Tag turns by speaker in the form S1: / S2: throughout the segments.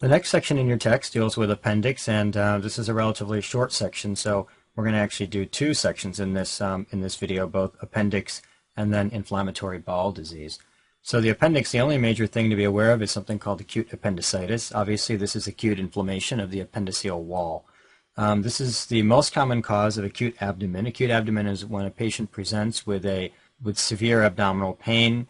S1: The next section in your text deals with appendix, and this is a relatively short section, so we're going to actually do two sections in this video, both appendix and then inflammatory bowel disease. So the appendix, the only major thing to be aware of is something called acute appendicitis. Obviously, this is acute inflammation of the appendiceal wall. This is the most common cause of acute abdomen. Acute abdomen is when a patient presents with severe abdominal pain,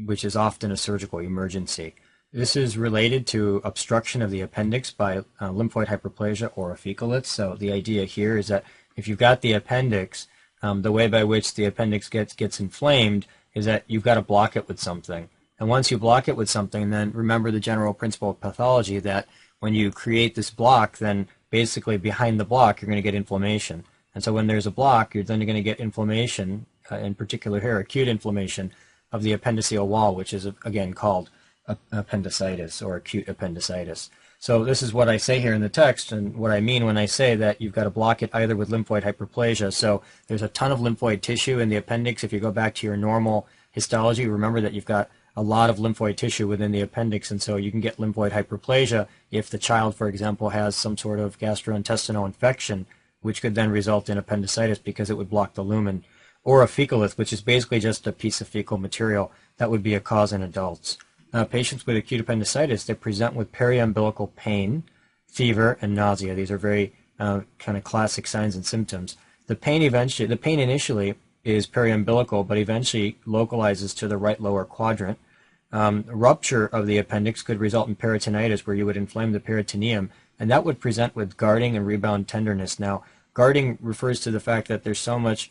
S1: which is often a surgical emergency. This is related to obstruction of the appendix by lymphoid hyperplasia or a fecalith. So the idea here is that if you've got the appendix, the way by which the appendix gets inflamed is that you've got to block it with something. And once you block it with something, then remember the general principle of pathology that when you create this block, then basically behind the block you're going to get inflammation. And so when there's a block, you're then going to get inflammation, in particular here, acute inflammation of the appendiceal wall, which is again called appendicitis or acute appendicitis. So this is what I say here in the text, and what I mean when I say that you've got to block it either with lymphoid hyperplasia. So there's a ton of lymphoid tissue in the appendix. If you go back to your normal histology, remember that you've got a lot of lymphoid tissue within the appendix, and so you can get lymphoid hyperplasia if the child, for example, has some sort of gastrointestinal infection, which could then result in appendicitis because it would block the lumen, or a fecalith, which is basically just a piece of fecal material. That would be a cause in adults. Patients with acute appendicitis, they present with periumbilical pain, fever, and nausea. These are very kind of classic signs and symptoms. The pain initially is periumbilical, but eventually localizes to the right lower quadrant. Rupture of the appendix could result in peritonitis, where you would inflame the peritoneum, and that would present with guarding and rebound tenderness. Now, guarding refers to the fact that there's so much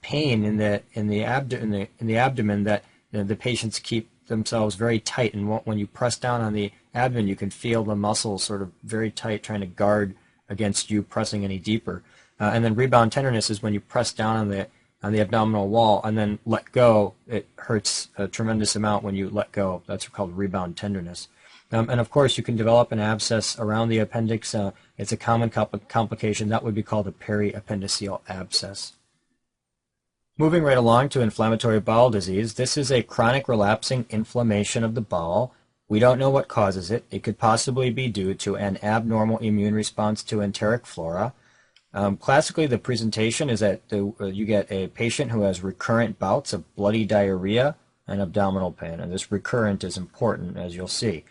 S1: pain in the abdomen that the patients keep themselves very tight, and when you press down on the abdomen, you can feel the muscles sort of very tight, trying to guard against you pressing any deeper. And then rebound tenderness is when you press down on the abdominal wall and then let go. It hurts a tremendous amount when you let go. That's called rebound tenderness. And of course, you can develop an abscess around the appendix. It's a common complication. That would be called a periappendiceal abscess. Moving right along to inflammatory bowel disease, this is a chronic relapsing inflammation of the bowel. We don't know what causes it. It could possibly be due to an abnormal immune response to enteric flora. Classically, the presentation is that you get a patient who has recurrent bouts of bloody diarrhea and abdominal pain, and this recurrent is important, as you'll see.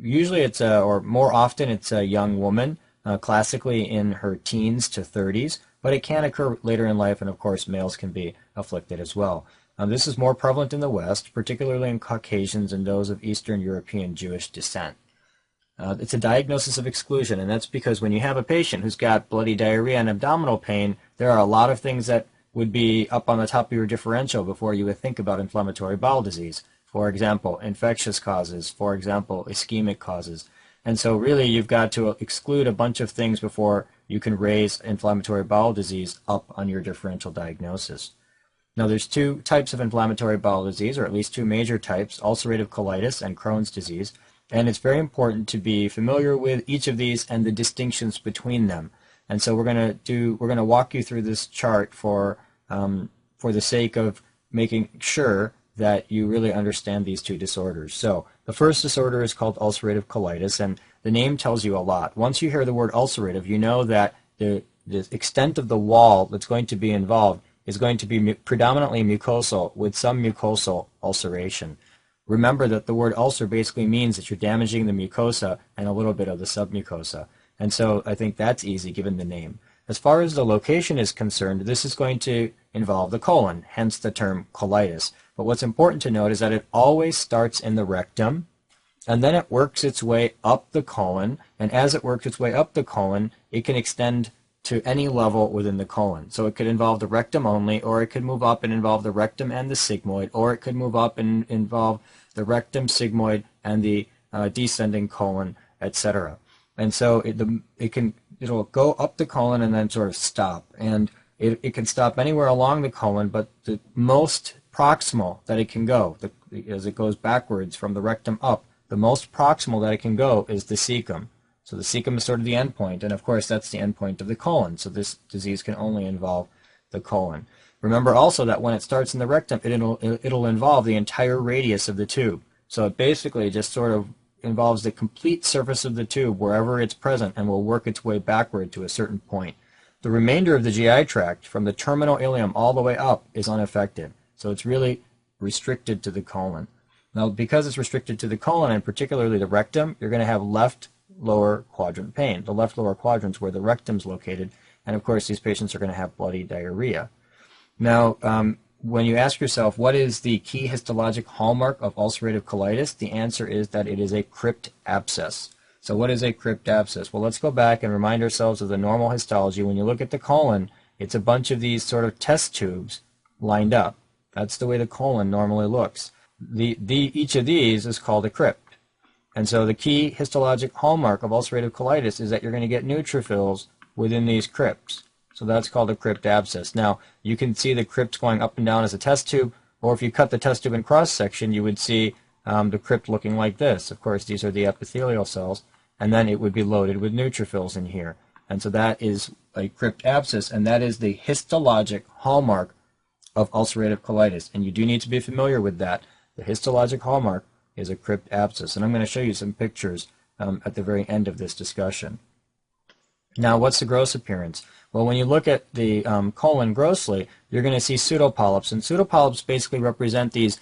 S1: Usually it's or more often it's a young woman, classically in her teens to 30s, but it can occur later in life, and of course males can be afflicted as well. This is more prevalent in the West, particularly in Caucasians and those of Eastern European Jewish descent. It's a diagnosis of exclusion, and that's because when you have a patient who's got bloody diarrhea and abdominal pain, there are a lot of things that would be up on the top of your differential before you would think about inflammatory bowel disease. For example, infectious causes, for example, ischemic causes. And so really you've got to exclude a bunch of things before you can raise inflammatory bowel disease up on your differential diagnosis. Now there's two types of inflammatory bowel disease, or at least two major types, ulcerative colitis and Crohn's disease. And it's very important to be familiar with each of these and the distinctions between them. And so we're going to walk you through this chart for the sake of making sure that you really understand these two disorders. So the first disorder is called ulcerative colitis, and the name tells you a lot. Once you hear the word ulcerative, you know that the extent of the wall that's going to be involved is going to be predominantly mucosal with some mucosal ulceration. Remember that the word ulcer basically means that you're damaging the mucosa and a little bit of the submucosa. And so I think that's easy given the name. As far as the location is concerned, this is going to involve the colon, hence the term colitis. But what's important to note is that it always starts in the rectum, and then it works its way up the colon, and as it works its way up the colon, it can extend to any level within the colon. So it could involve the rectum only, or it could move up and involve the rectum and the sigmoid, or it could move up and involve the rectum, sigmoid, and the descending colon, etc. And so it'll go up the colon and then sort of stop. And it can stop anywhere along the colon, but the most proximal that it can go, as it goes backwards from the rectum up, the most proximal that it can go is the cecum. So the cecum is sort of the end point, and of course that's the end point of the colon. So this disease can only involve the colon. Remember also that when it starts in the rectum, it'll involve the entire radius of the tube. So it basically just sort of involves the complete surface of the tube wherever it's present and will work its way backward to a certain point. The remainder of the GI tract, from the terminal ileum all the way up, is unaffected. So it's really restricted to the colon. Now, because it's restricted to the colon, and particularly the rectum, you're going to have left lower quadrant pain. The left lower quadrant is where the rectum is located, and of course these patients are going to have bloody diarrhea. Now, when you ask yourself what is the key histologic hallmark of ulcerative colitis, the answer is that it is a crypt abscess. So what is a crypt abscess? Well, let's go back and remind ourselves of the normal histology. When you look at the colon, it's a bunch of these sort of test tubes lined up. That's the way the colon normally looks. Each of these is called a crypt. And so the key histologic hallmark of ulcerative colitis is that you're going to get neutrophils within these crypts. So that's called a crypt abscess. Now, you can see the crypts going up and down as a test tube, or if you cut the test tube in cross-section, you would see the crypt looking like this. Of course, these are the epithelial cells, and then it would be loaded with neutrophils in here. And so that is a crypt abscess, and that is the histologic hallmark of ulcerative colitis. And you do need to be familiar with that. The histologic hallmark is a crypt abscess. And I'm going to show you some pictures at the very end of this discussion. Now, what's the gross appearance? Well, when you look at the colon grossly, you're going to see pseudopolyps. And pseudopolyps basically represent these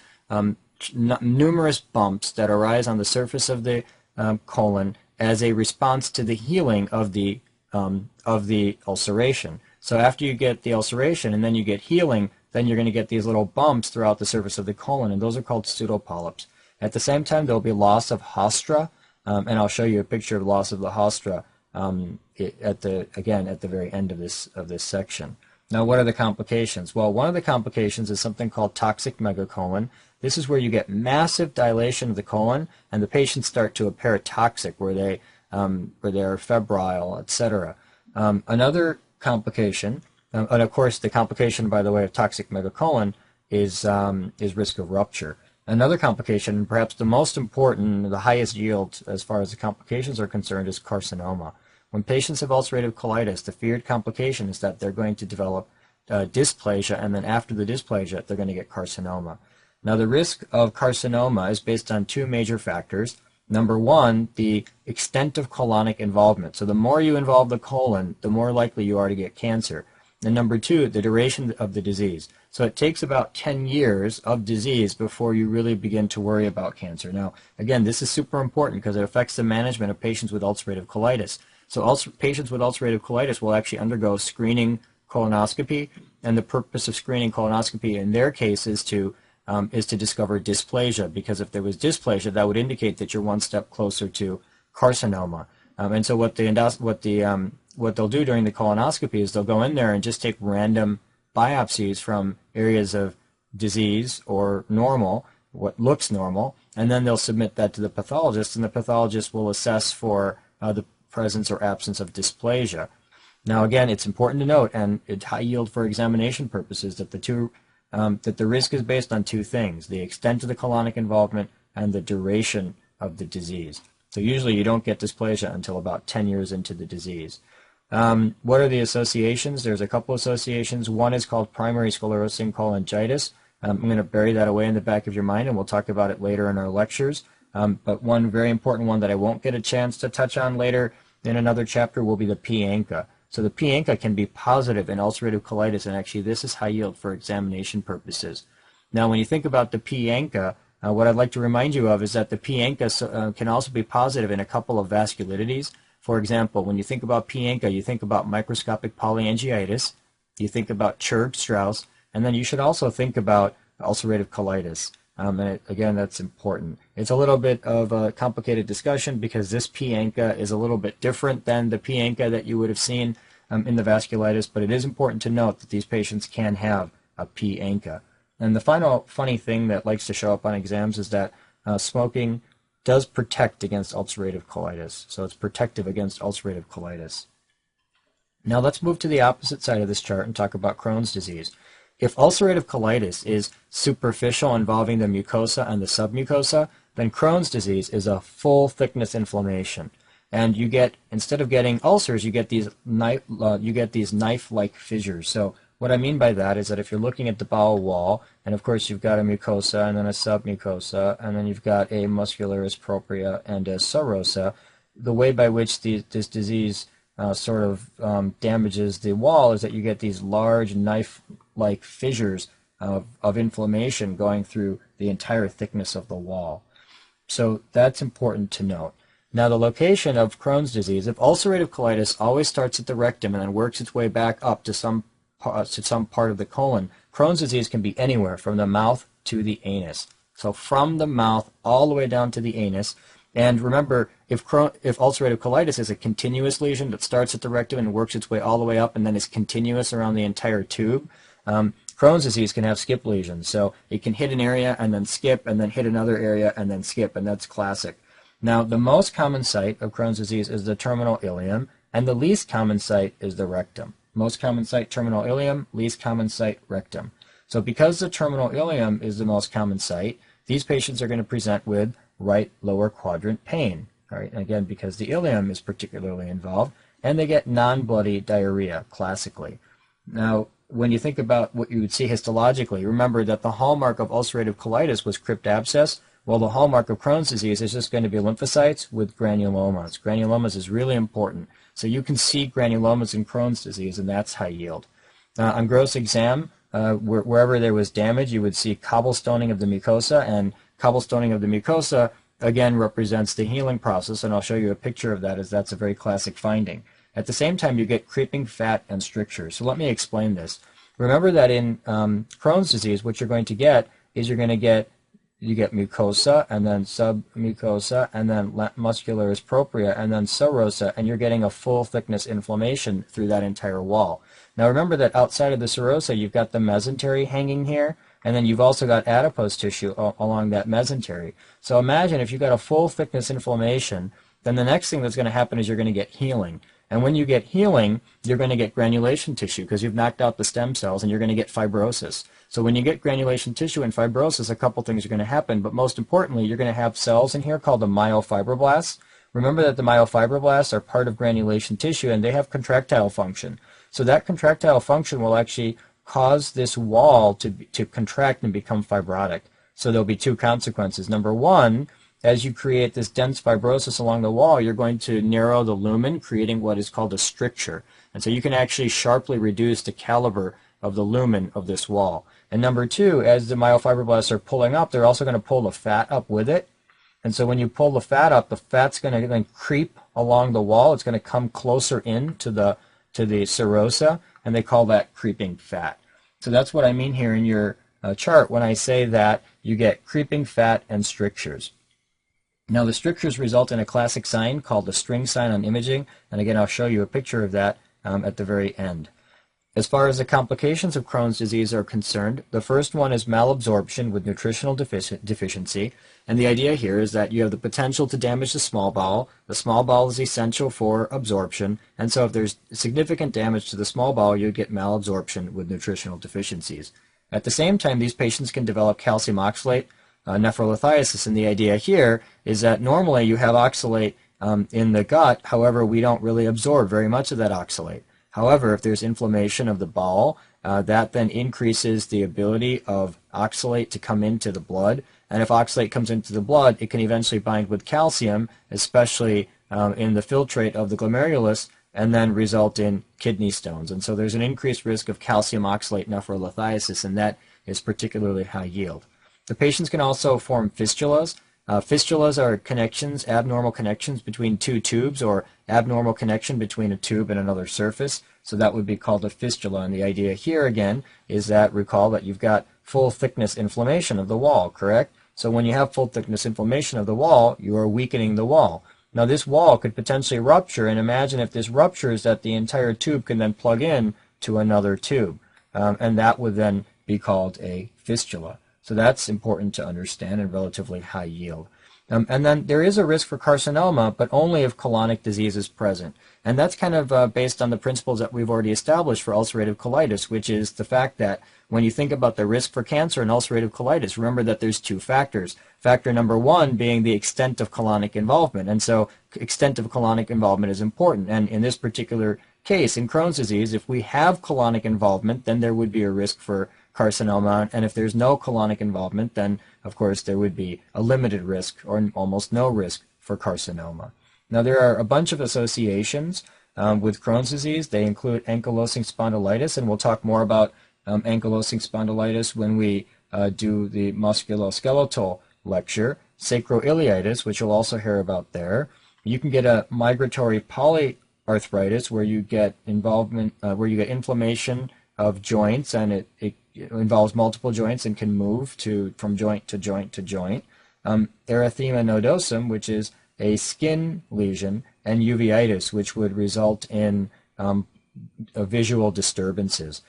S1: numerous bumps that arise on the surface of the colon as a response to the healing of the ulceration. So after you get the ulceration and then you get healing, then you're going to get these little bumps throughout the surface of the colon, and those are called pseudopolyps. At the same time, there will be loss of haustra, and I'll show you a picture of loss of the haustra at the very end of this section. Now, what are the complications? Well, one of the complications is something called toxic megacolon. This is where you get massive dilation of the colon, and the patients start to appear toxic, where they are febrile, etc. Another complication, and of course, the complication, by the way, of toxic megacolon is risk of rupture. Another complication, perhaps the most important, the highest yield as far as the complications are concerned, is carcinoma. When patients have ulcerative colitis, the feared complication is that they're going to develop dysplasia, and then after the dysplasia, they're going to get carcinoma. Now, the risk of carcinoma is based on two major factors. Number one, the extent of colonic involvement. So the more you involve the colon, the more likely you are to get cancer. And number two, the duration of the disease. So it takes about 10 years of disease before you really begin to worry about cancer. Now, again, this is super important because it affects the management of patients with ulcerative colitis. So patients with ulcerative colitis will actually undergo screening colonoscopy, and the purpose of screening colonoscopy in their case is to discover dysplasia, because if there was dysplasia, that would indicate that you're one step closer to carcinoma. And so what they'll do during the colonoscopy is they'll go in there and just take random biopsies from areas of disease or normal, what looks normal, and then they'll submit that to the pathologist, and the pathologist will assess for the presence or absence of dysplasia. Now, again, it's important to note, and it's high yield for examination purposes, that the risk is based on two things: the extent of the colonic involvement and the duration of the disease. So usually you don't get dysplasia until about 10 years into the disease. What are the associations? There's a couple associations. One is called primary sclerosing cholangitis. I'm going to bury that away in the back of your mind, and we'll talk about it later in our lectures. But one very important one that I won't get a chance to touch on later in another chapter will be the P-ANCA. So the P-ANCA can be positive in ulcerative colitis, and actually this is high yield for examination purposes. Now, when you think about the P-ANCA, what I'd like to remind you of is that the P-ANCA can also be positive in a couple of vasculitides. For example, when you think about P-ANCA, you think about microscopic polyangiitis, you think about Churg-Strauss, and then you should also think about ulcerative colitis. And again, that's important. It's a little bit of a complicated discussion because this P-ANCA is a little bit different than the P-ANCA that you would have seen in the vasculitis, but it is important to note that these patients can have a P-ANCA. And the final funny thing that likes to show up on exams is that smoking does protect against ulcerative colitis. So it's protective against ulcerative colitis. Now let's move to the opposite side of this chart and talk about Crohn's disease. If ulcerative colitis is superficial, involving the mucosa and the submucosa, then Crohn's disease is a full thickness inflammation. And you get, instead of getting ulcers, you get these knife-like fissures. So What I mean by that is that if you're looking at the bowel wall, and of course you've got a mucosa and then a submucosa, and then you've got a muscularis propria and a serosa, the way by which this disease damages the wall is that you get these large knife-like fissures of inflammation going through the entire thickness of the wall. So that's important to note. Now the location of Crohn's disease, if ulcerative colitis always starts at the rectum and then works its way back up to some part of the colon, Crohn's disease can be anywhere from the mouth to the anus. So from the mouth all the way down to the anus. And remember, if ulcerative colitis is a continuous lesion that starts at the rectum and works its way all the way up and then is continuous around the entire tube, Crohn's disease can have skip lesions. So it can hit an area and then skip and then hit another area and then skip, and that's classic. Now, the most common site of Crohn's disease is the terminal ileum, and the least common site is the rectum. Most common site, terminal ileum, least common site, rectum. So because the terminal ileum is the most common site, these patients are going to present with right lower quadrant pain. All right? And again, because the ileum is particularly involved, and they get non-bloody diarrhea, classically. Now, when you think about what you would see histologically, remember that the hallmark of ulcerative colitis was crypt abscess. Well, the hallmark of Crohn's disease is just going to be lymphocytes with granulomas. Granulomas is really important. So you can see granulomas in Crohn's disease, and that's high yield. On gross exam, wherever there was damage, you would see cobblestoning of the mucosa, and cobblestoning of the mucosa, again, represents the healing process, and I'll show you a picture of that, as that's a very classic finding. At the same time, you get creeping fat and strictures. So let me explain this. Remember that in Crohn's disease, what you're going to get is you get mucosa, and then submucosa, and then muscularis propria, and then serosa, and you're getting a full thickness inflammation through that entire wall. Now remember that outside of the serosa, you've got the mesentery hanging here, and then you've also got adipose tissue along that mesentery. So imagine if you've got a full thickness inflammation, then the next thing that's going to happen is you're going to get healing. And when you get healing, you're going to get granulation tissue because you've knocked out the stem cells, and you're going to get fibrosis. So when you get granulation tissue and fibrosis, a couple things are going to happen, but most importantly, you're going to have cells in here called the myofibroblasts. Remember that the myofibroblasts are part of granulation tissue, and they have contractile function. So that contractile function will actually cause this wall to contract and become fibrotic. So there'll be two consequences. Number one, as you create this dense fibrosis along the wall, you're going to narrow the lumen, creating what is called a stricture. And so you can actually sharply reduce the caliber of the lumen of this wall. And number two, as the myofibroblasts are pulling up, they're also going to pull the fat up with it. And so when you pull the fat up, the fat's going to then creep along the wall. It's going to come closer in to the serosa, and they call that creeping fat. So that's what I mean here in your chart when I say that you get creeping fat and strictures. Now the strictures result in a classic sign called the string sign on imaging, and again I'll show you a picture of that at the very end. As far as the complications of Crohn's disease are concerned, the first one is malabsorption with nutritional deficiency, and the idea here is that you have the potential to damage the small bowel. The small bowel is essential for absorption, and so if there's significant damage to the small bowel, you get malabsorption with nutritional deficiencies. At the same time, these patients can develop calcium oxalate nephrolithiasis, and the idea here is that normally you have oxalate in the gut, however, we don't really absorb very much of that oxalate. However, if there's inflammation of the bowel, that then increases the ability of oxalate to come into the blood, and if oxalate comes into the blood, it can eventually bind with calcium, especially in the filtrate of the glomerulus, and then result in kidney stones. And so there's an increased risk of calcium oxalate nephrolithiasis, and that is particularly high yield. The patients can also form fistulas. Fistulas are connections, abnormal connections between two tubes, or abnormal connection between a tube and another surface. So that would be called a fistula. And the idea here again is that, recall that you've got full thickness inflammation of the wall, correct? So when you have full thickness inflammation of the wall, you are weakening the wall. Now this wall could potentially rupture, and imagine if this ruptures that the entire tube can then plug in to another tube. And that would then be called a fistula. So that's important to understand and relatively high yield. And then there is a risk for carcinoma, but only if colonic disease is present. And that's kind of based on the principles that we've already established for ulcerative colitis, which is the fact that when you think about the risk for cancer and ulcerative colitis, remember that there's two factors. Factor number one being the extent of colonic involvement. And so extent of colonic involvement is important. And in this particular case, in Crohn's disease, if we have colonic involvement, then there would be a risk for carcinoma, and if there's no colonic involvement, then of course there would be a limited risk or almost no risk for carcinoma. Now there are a bunch of associations with Crohn's disease. They include ankylosing spondylitis, and we'll talk more about ankylosing spondylitis when we do the musculoskeletal lecture. Sacroiliitis, which you'll also hear about there. You can get a migratory polyarthritis where you get involvement, where you get inflammation of joints, and it involves multiple joints and can move from joint to joint to joint. Erythema nodosum, which is a skin lesion, and uveitis, which would result in visual disturbances.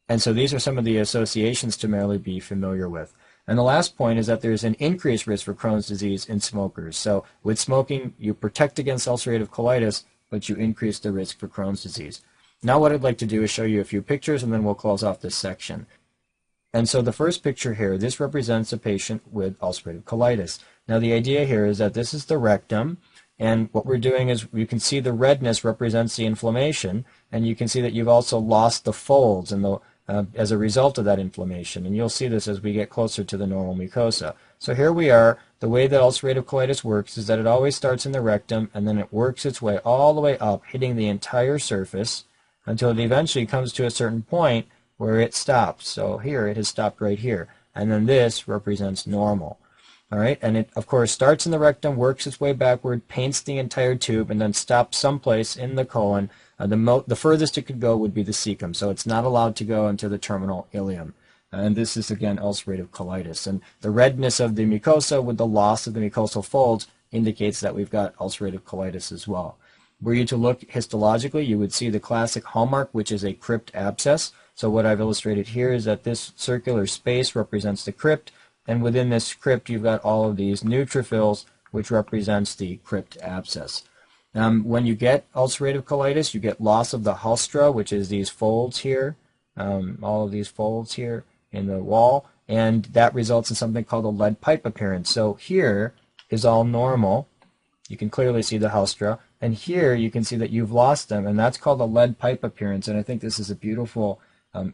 S1: And so these are some of the associations to merely be familiar with. And the last point is that there's an increased risk for Crohn's disease in smokers. So with smoking, you protect against ulcerative colitis, but you increase the risk for Crohn's disease. Now what I'd like to do is show you a few pictures, and then we'll close off this section. And so the first picture here, this represents a patient with ulcerative colitis. Now the idea here is that this is the rectum, and what we're doing is you can see the redness represents the inflammation, and you can see that you've also lost the folds and as a result of that inflammation, and you'll see this as we get closer to the normal mucosa. So here we are. The way that ulcerative colitis works is that it always starts in the rectum, and then it works its way all the way up, hitting the entire surface until it eventually comes to a certain point where it stops. So here it has stopped right here, and then this represents normal. All right, and it of course starts in the rectum, works its way backward, paints the entire tube, and then stops someplace in the colon. The furthest it could go would be the cecum, so it's not allowed to go into the terminal ileum. And this is again ulcerative colitis. And the redness of the mucosa with the loss of the mucosal folds indicates that we've got ulcerative colitis as well. Were you to look histologically, you would see the classic hallmark, which is a crypt abscess. So what I've illustrated here is that this circular space represents the crypt, and within this crypt you've got all of these neutrophils, which represents the crypt abscess. When you get ulcerative colitis, you get loss of the haustra, which is these folds here, all of these folds here in the wall, and that results in something called a lead pipe appearance. So here is all normal. You can clearly see the haustra, and here you can see that you've lost them, and that's called a lead pipe appearance, and I think this is a beautiful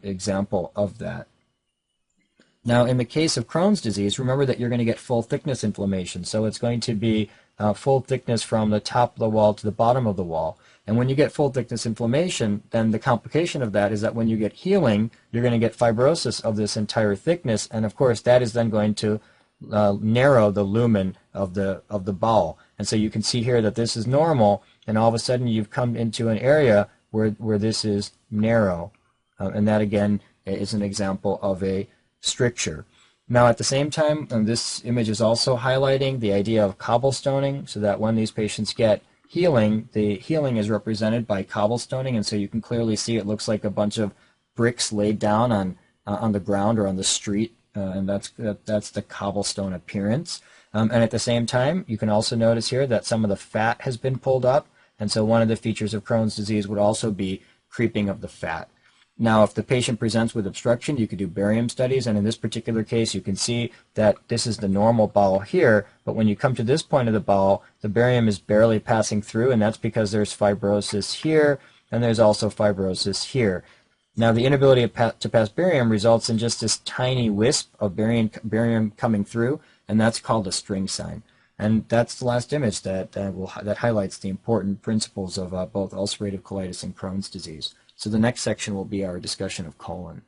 S1: example of that. Now, in the case of Crohn's disease, remember that you're going to get full thickness inflammation, so it's going to be full thickness from the top of the wall to the bottom of the wall. And when you get full thickness inflammation, then the complication of that is that when you get healing, you're going to get fibrosis of this entire thickness, and of course that is then going to narrow the lumen of the bowel. And so you can see here that this is normal, and all of a sudden you've come into an area where this is narrow, and that again is an example of a stricture. Now at the same time, this image is also highlighting the idea of cobblestoning, so that when these patients get healing, the healing is represented by cobblestoning, and so you can clearly see it looks like a bunch of bricks laid down on the ground or on the street, and that's the cobblestone appearance. And at the same time, you can also notice here that some of the fat has been pulled up, and so one of the features of Crohn's disease would also be creeping of the fat. Now, if the patient presents with obstruction, you could do barium studies, and in this particular case, you can see that this is the normal bowel here, but when you come to this point of the bowel, the barium is barely passing through, and that's because there's fibrosis here, and there's also fibrosis here. Now, the inability to pass barium results in just this tiny wisp of barium coming through, and that's called a string sign. And that's the last image that highlights the important principles of both ulcerative colitis and Crohn's disease. So the next section will be our discussion of colon.